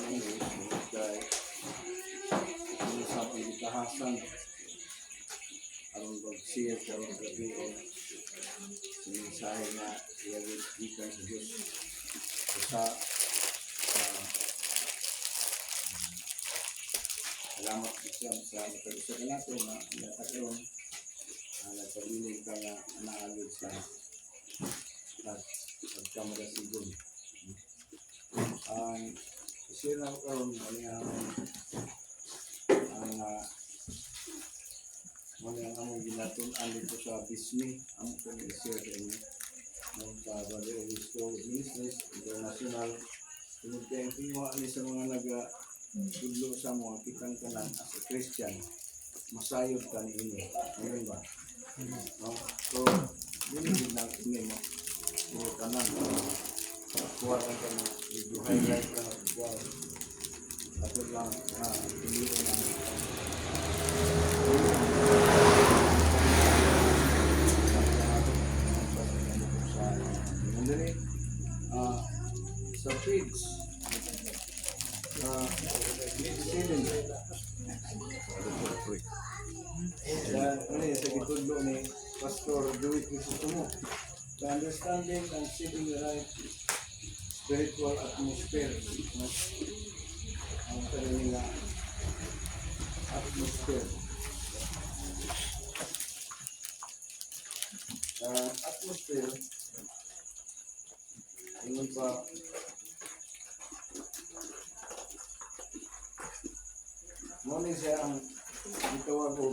English kay sa pinakahasan aron pag-share karon gabi o mensahe nga gikan sa Dios sa salamat sa pag-isa ka nato na natakaroon nagpabiling ka nga naagod sa pagkamagasigon. Ang isira ko karoon ang among ginatunan dito sa Bismi ang kong isira sa inyo sa Brother Obispo Ministries International. Tunod kayo kinuha ni sa mga nag-tudlo sa mga kitang kanan as a Christian, masayod ka ni inyo. Ngayon ba? No? So, yun din lang ini mo. So, kanan. Kuha lang ka na, highlight ka na, kuha. Tapos lang, hindi ko na. Sa feeds, sa gitudlo ni Pastor Louis Crisostomo, the understanding and shaping the right spiritual atmosphere, ang kanila atmosphere. Atmosphere, yun pa, muna siya ang itawag ko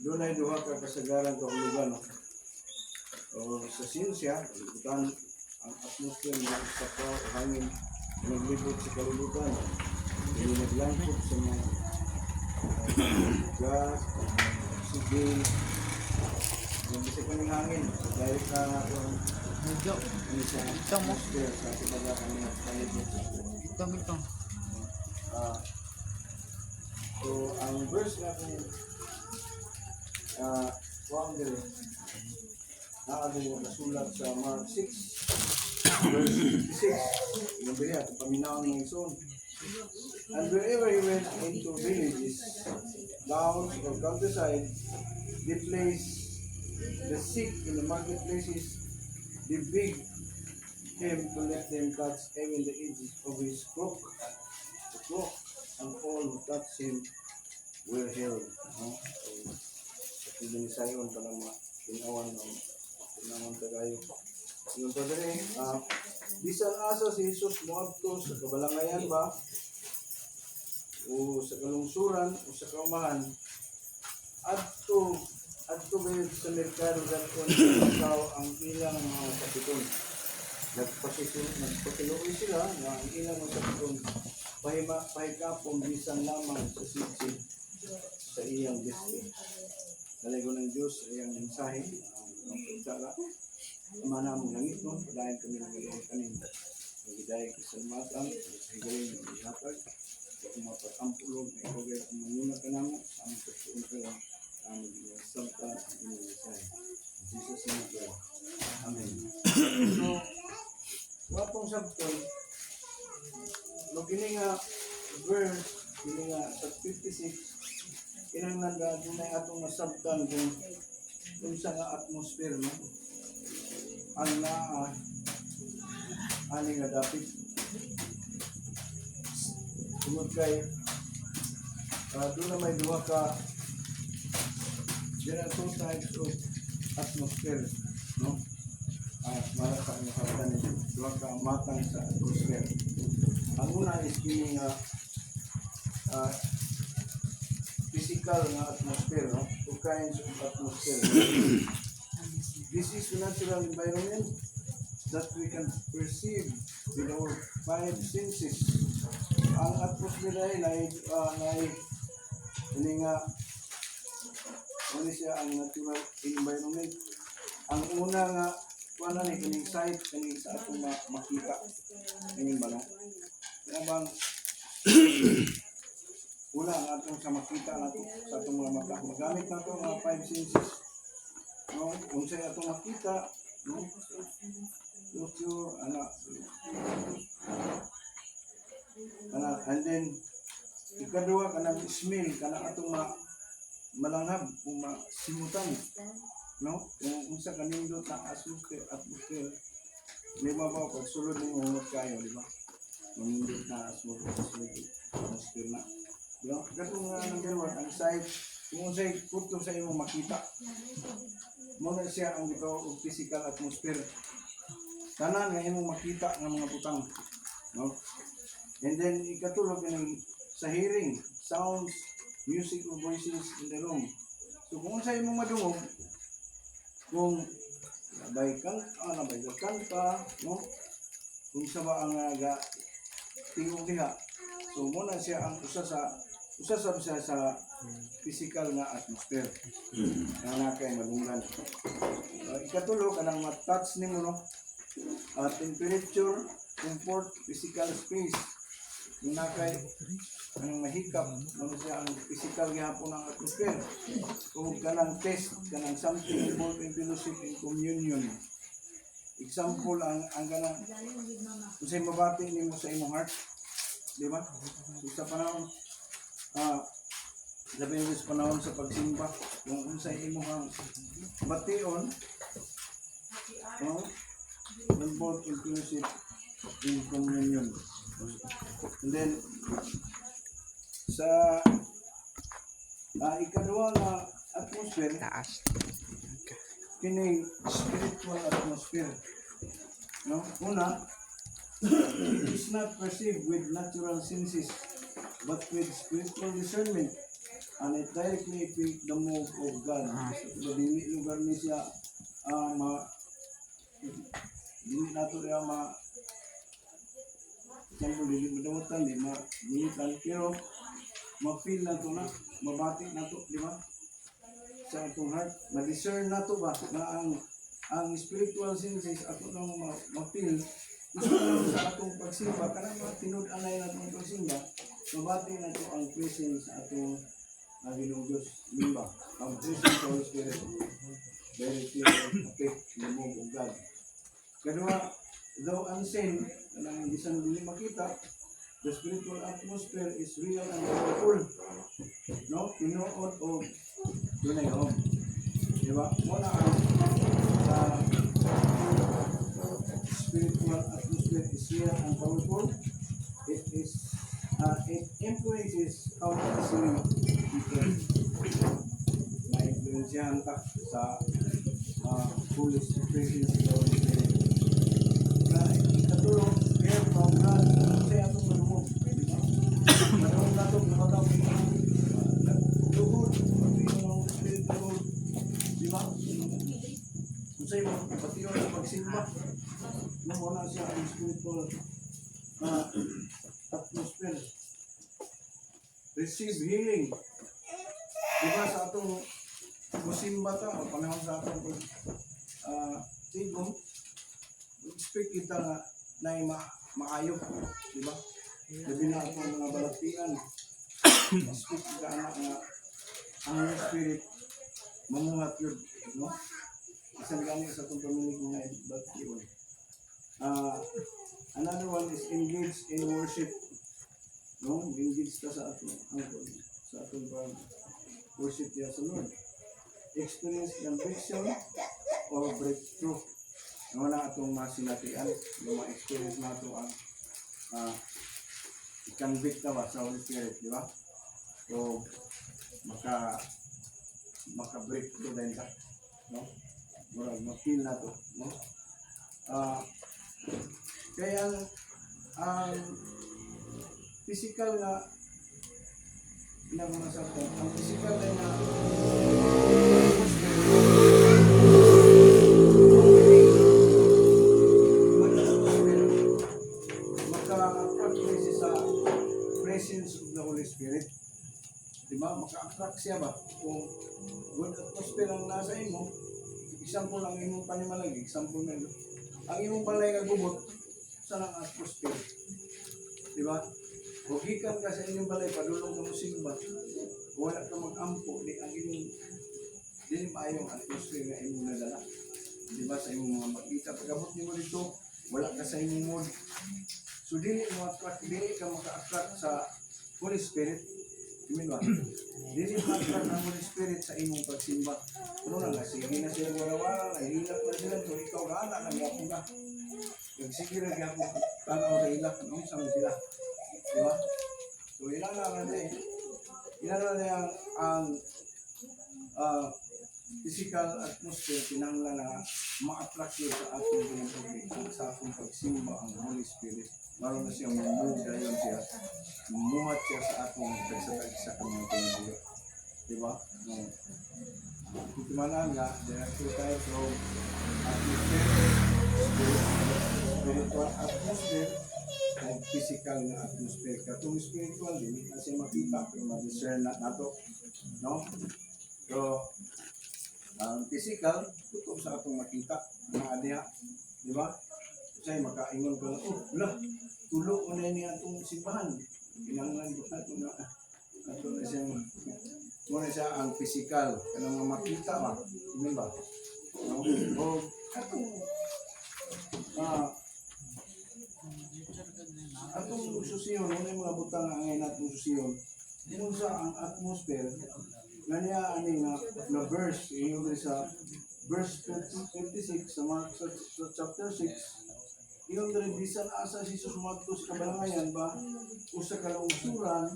doon ay duha ka kasagaran kahulugan, no? O sa siyensya, bukan ang atmosphere ng sa hangin naglibot sa kalulugan, hindi naglangkot sa mga gas, oxygen, yung bisa ko ng hangin, dahil ka medyo sa atmosphere sa tibaga kami at kalibot. ito. So, ang verse na kung kuwang din, naagay nasulat sa Mark 6, verse 56, yung biya, ito paminaw ng ison. And wherever he went into villages, towns, or countryside, they placed the sick in the marketplaces, they begged him to let them touch even the edges of his cloak, and all who touched him were healed. Hindi ni sayon pa ng mga tinawan tagayo. Yung to din, bisan asa si Jesus moadto sa kabalangayan ba o sa kalungsuran o sa kaumahan adto gayud sa merkado daton ikaw ang ilang mga kapiton. Nagpatuloy sila na ang ilang mga kapiton pahikapon bisan lamang sa sitsid sa iyang destiny. Dalago ng Diyos ay ang mensahe ng pagtala. Mana mong langit nun, dahil kami ng galing kanin. Nagidayag kasalmatan, higaling ng ihatag, kung mapatampulog, ay kagay ang manguna ka naman, sa aming pagtuon ka lang, ang salta ang inyong mensahe. In Jesus' name, Amen. So, wapong sabton, no kini nga verse, kini nga sa 56, kinanglan dunay atong masabtan kung sa nga atmosphere, no? Ang ani nga dapit tungod kay doon na may duha ka there are two types of atmosphere, no? Mara sa nakakatan nito duha ka matang sa atmosphere. Ang una is kini nga physical nga atmosphere, no? Two kinds of atmosphere. This is the natural environment that we can perceive with our five senses. Ang atmosphere ay ini nga ano siya ang natural environment. Ang una nga kuana ni kining sight kining sa atong makita kining bala. Kaya bang Una ang atong sa makita nato sa atong mga mata. Magamit nato mga five senses. No, kung sa atong makita, no, culture, and then ikaduha kanang smell kanang atong malanghap o masimutan, no, kung unsa kanindot na atmosphere, lima ba pag sulod ni ungot kayo, di ba? Manindot na atmosphere na. No, katong number one, ang sight, kung unsay kuto sa imong makita. Mo na siya ang ito og physical atmosphere. Tanan nga imong makita nga mga butang, no? And then ikatulog ng sa hearing, sounds, music or voices in the room. So kung sa imong madungog, kung nabay kanta, no? Kung sa ba ang tingog diha. So muna siya ang usa sa physical nga atmosphere. Nga na kay madunggan. Ikatulog kanang ma-touch nimo, no? Temperature, comfort, physical space. Yung nakay ang mahikap, ano siya ang physical gihapon ng atmosphere. Kung kanang test, kanang something involved in fellowship and communion. Example, ang kanang, kung sa'yo mabati nimo sa imong heart, di ba? Sa panahon, sabihin mo sa panahon sa pagsimba, kung sa'yo imong bation, no? Involved in fellowship in communion. And then sa ikaduha nga atmosphere, kining spiritual atmosphere, no? Una, it is not perceived with natural senses but with spiritual discernment, and it directly affects the move of God. So dili lugar ni siya dili nato siya Siyempre, hindi madamutan, di ma-minitan, pero ma-feel na ito na, mabati na ito, di ba? Sa itong heart, ma-discern na ito ba, na ang spiritual senses, ato nang ma-feel, gusto na sa atong pagsimba, kanang mga tinud-anay na itong pagsimba, mabati na ito ang presence sa atong Ginoo Diyos, limba, ang presence of Holy Spirit, very clear affect the move of God. Kadua, though unseen, kanang bisan dili makita, the spiritual atmosphere is real and powerful. No? Tinuod o dunay home. Diba? Muna ang spiritual atmosphere is real and powerful. It influences how we see people. Ma-influensyahan ka sa Holy Spirit of the Holy Spirit. Ikatulong, kaya from God, kasi atong malumog. Malumog na ito, nakataw ko yung tuhod, yung spirit tuhod. Diba? Kung sa'yo, pati yung pagsimba, nauna siya ang spiritual atmosphere. Receive healing. Diba sa atong musimba ta, o panahon sa atong tigong, expect kita na maayo, di ba? Labi na ako mga balatian. Expect kita na ang spirit mamuhat yun, no? Isang gani sa itong pamilig mga balatian. Another one is engage in worship, no? Engage ka sa atong worship niya sa Lord. Experience conviction or breakthrough. Wala atong masinatian, yung ma-experience na ito ang i-convict na ba sa Holy Spirit, di ba? So, maka-break to din ka, no? Murag, ma-feel na ito, no? Kaya ang physical na ang physical na presence of the Holy Spirit. Diba? Maka-attract siya ba? Kung good atmosphere ang nasa imo, example ang imong panimalagi, example na ito. Ang imong balay kagubot, saan ang atmosphere? Diba? Kung gikan ka sa inyong balay, padulong ka mo simba, wala ka mag-ampo, di ang inyong, di maayong atmosphere nga inyong nadala. Di ba sa inyong mga makita, pagkamot niyo mo dito, wala ka sa inyong mood. So dili mo attract, dili ka maka-attract sa Holy Spirit. Amen ba? Dili ma-attract ng Holy Spirit sa inyong pagsimba. Ano na nga, sige na sila wala-wala, nahihilap na sila, so ikaw gana, nagyapon ka. Nagsige na gyapon ka, tanaw na hilak, no? Sama sila. Di ba? So ilan na ang physical atmosphere kinahanglan na ma-attract yun sa ating ginagawa sa ating pagsimba ang Holy Spirit. Maroon na siyang move dayon siya, muhat siya sa atong tagsa-tagsa ka mga ginagawa. Diba? No. Kung tumalaan nga, there are two types of atmosphere, spiritual atmosphere, and physical na atmosphere. Katong spiritual, hindi na siya makita, pero ma-discern na nato. No? So, ang physical, tutok sa atong makita, mga adiha. Di ba? Kasi makaingon ka lang, oh, wala, tulo ko na niya itong simbahan. Kinanglan ko na ito na. Ito na siya, muna siya ang physical, kanang mga makita ba? Hindi ba? No? O, atong susiyon, muna yung mga butang ang ngayon atong susiyon, kung sa ang atmosphere, na niya na verse, yung sa verse 26 sa Mark chapter 6, yung bisan asa si Jesus madto sa kabalangayan ba, usa ka lausuran,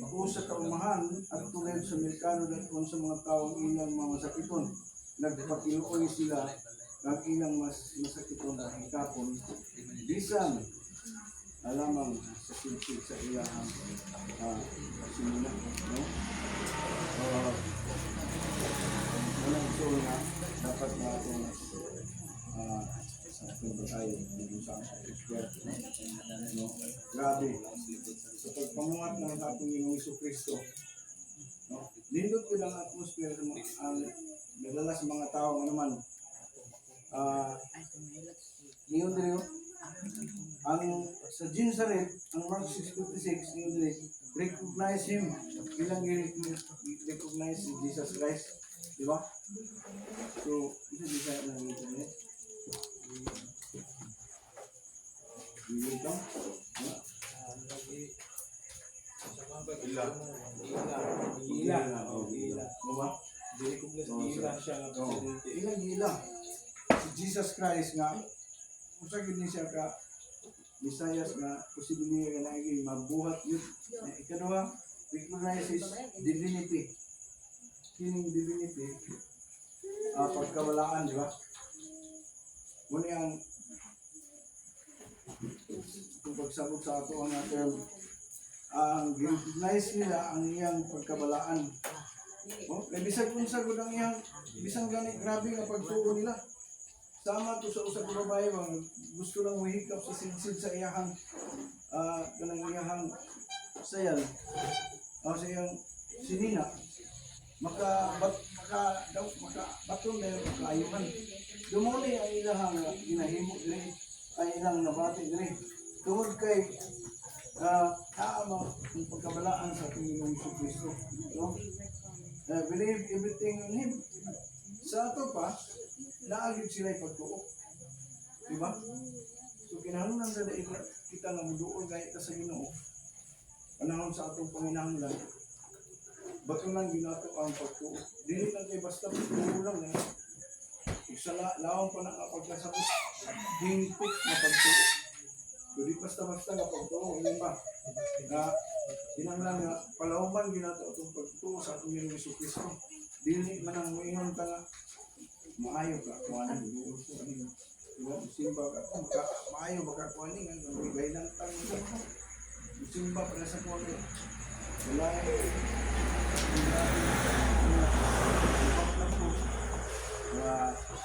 usa ka umahan, at tulad sa merkado daton sa mga taong ilang mga masakiton. Nagpakiluoy sila ang ilang masakiton na hikapon, bisan alamang sa silpig sa ilang simula, no? Walang ito na dapat na itong sa ating tayo dito sa Espiritu, no? Grabe. Sa pagpamungat ng ating Ginoong Jesucristo, no? Nindot ko lang atmosphere ang nadala sa mga tao naman. Ngayon din ang sa Gennesaret, ang Mark 6:56, ngayon din, recognize him. Ilang recognize si Jesus Christ. Di ba? So, ito di tayo lang ito. Hindi ka? Gila. Diba? Gila. Si Jesus Christ nga, kung sa gini siya ka, Visayas na posibilidad ka na iging mabuhat yun. Ikaduha, recognizes divinity. Kining divinity, pagkawalaan, di ba? Muna ang kung pagsabot sa ato ang term, ang recognize nila ang iyang pagkabalaan. Bisag kung sagod ang iyang, bisang gani, grabe nga pagtuo nila. Sama to sa usap ng babae, gusto lang mahikap sa silsid sa iyahang, kanang iyahang sayal, o sa iyang sinina. Makabaton na yung kaayuhan. Dumuli ang ilahang ginahimo din, ay ilang nabati din. Tungod kay kaama ang pagkabalaan sa ating Ginoong Jesucristo. No? Believe everything in Him. Sa ato pa, naagid sila ipagtuo. Diba? So kinahanglan sa daig kita nga muduol gayet sa Ginoo. Panahon sa atong panginahanglan. Bato lang ginato ang pagtuo. Dili lang kay basta pagtuo lang na. Igsala lawang pa na pagkasabot. Hingpit na pagtuo. So di basta-basta nga pagtuo. Hindi ba? Na kinahanglan nga palawman ginato atong pagtuo sa atong Ginoong Jesucristo. Dili man ang muingon ta nga maayo ka kung ano duduol ko ano yun. Diba? Simba ka maayo baka kung ano yun. Bigay lang tayo. Simba para sa kung ano. Wala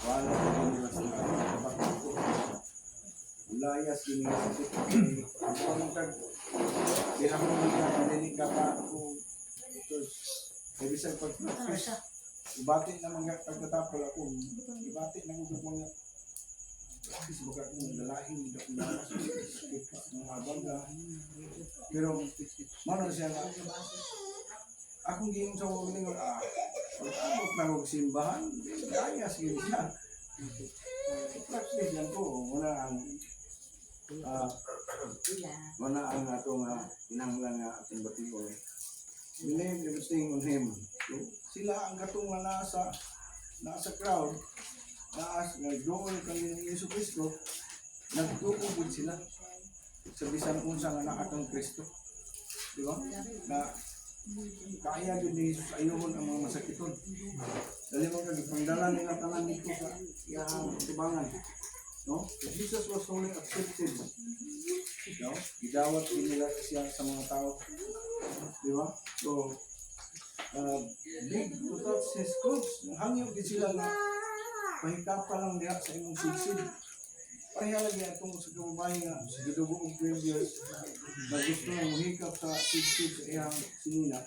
wala layas ini ang tag dirahon ni ka ko bisag pag ibati na mga pagkatapos ako ibati na mo mga Kasi baka kung lalaking hindi ako nakas, mga baga. Pero, mano siya na, akong giyon sa mga lingon, pag-abot na kong simbahan, ayas yun siya. Practice lang po, wala ang atong inanglan nga atong batiyon. Believe everything on Him. So, sila ang katong nga nasa crowd, nagdoon kami ng Yesu Cristo, nagtuubod sila sa bisan unsa nga nakatong Kristo. Di ba? Na kaya din ni Jesus ayuhon ang mga masakiton. Dali mo kag pangdala nila tanan dito sa iyang tibangan. No? Jesus was only accepted. No? Gidawat din nila siya sa mga tao. Di ba? So, big to touch his clothes. Hangyo din sila na pahikapa lang diha sa imong sigsid. Pahiya lagi atong sa kababae nga sa gidugo og 12 years na gusto nga muhikap sa sigsid sa iyang sinina.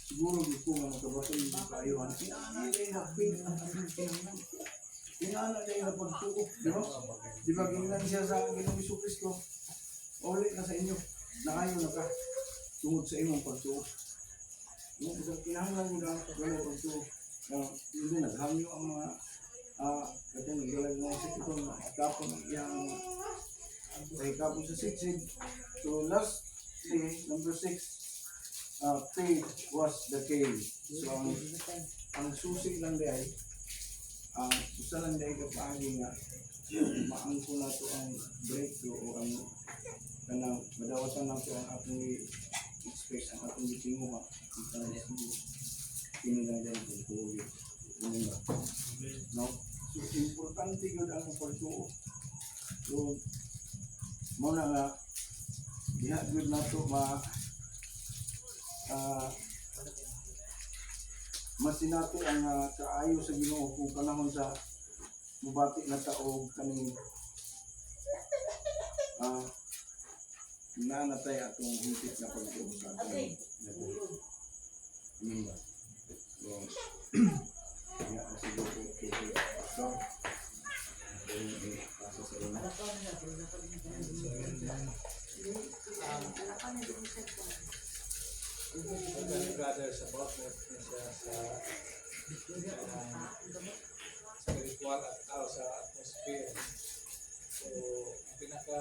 Siguro gusto nga magkabaton yung kaayuhan. Kinahanglan na yung hapin ang pinangnan. Kinahanglan na yung pagtuok. Di ba? Di ba gingan siya sa Ginoong Hesus Kristo? Ulit na sa inyo. Naayo na ka. Tungod sa imong pagtuok. Kinahanglan mo na gano'ng pagtuok. Hindi naghangyo ang mga katong nagalag mga sakitong kapon iyang kapon sa siksid. So lastly, number 6, faith was the key. So ang susi lang di ay usa lang di ay kapaagi nga maangko na to ang breakthrough o ang kanang madawatan na to ang atong expect ang atong gitinguha kita na siguro kini lang din ang tuloy no. So importante gyud ang pagtuo. So mo na nga diha gyud nato masinato ang kaayo sa Ginoo kung panahon sa mubati na taog kaning nanatay atong higit na pagtuo sa ating amin ba? So, kaya siguro so, pasa sa ina. Brother sa bawat siya sa spiritual at sa atmosphere. So, pinaka